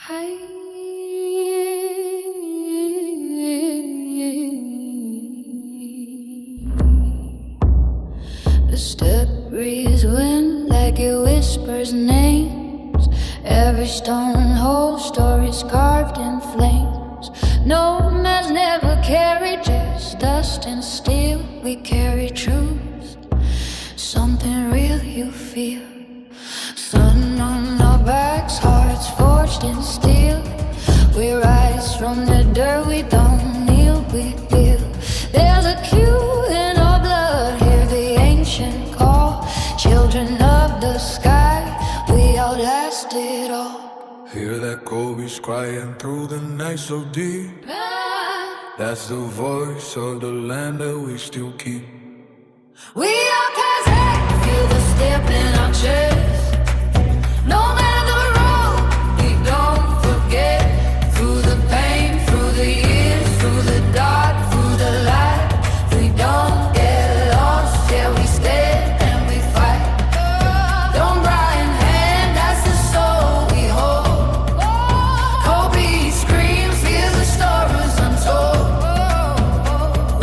The step breeze wind like it whispers names. Every stone whole stories carved in flames. No man's never carried just dust and steel. We carry truth, something real you feel. Sun on our backs, hearts forged in steel. We rise from the dirt, we don't kneel, we build. There's a cue in our blood, hear the ancient call. Children of the sky, we outlast it all. Hear that cold breeze crying through the night so deep. That's the voice of the land that we still keep. We are Kazakh, feel the step in our chest. No matter the road, we don't forget. Through the pain, through the years, through the dark, through the light, we don't get lost. Yeah, we stand and we fight. Don't Brian hand, that's the soul we hold. Kobe screams, hear the stories untold.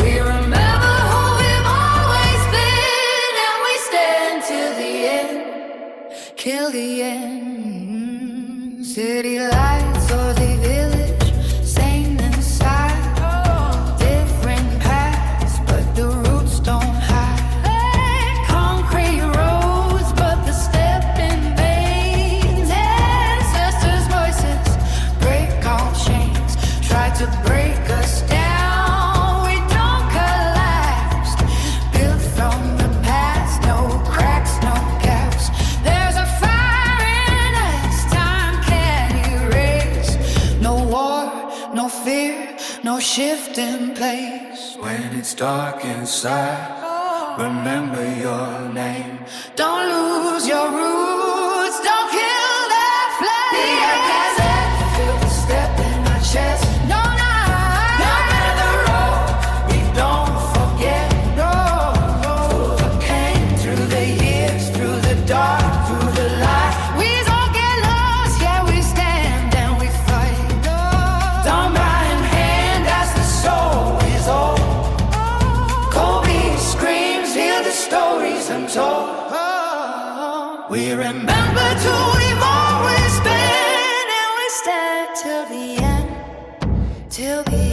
We remember who we've always been, and we stand till the end, till the end. City lights or the village, same inside. Different paths, but the roots don't hide. Concrete roads, but the stepping veins. Ancestors' voices break all chains. Try to break us down, we don't collapse. Built from the past, no cracks, no gaps. There's a fire in us, time can't erase. No war, no fear, no shift in place. When it's dark inside, remember your name. Don't lose your roots, don't kill that flame. We are Kazakh, feel the step in our chest. No, no matter the road, we don't forget. No, through the pain, through the years, through the dark, through the light. We don't get lost, yeah, we stand and we fight. Don't buy in hand, that's the soul is old. Kobe screams, hear the stories untold. We remember who we've always been, and we stand till the end, till the end.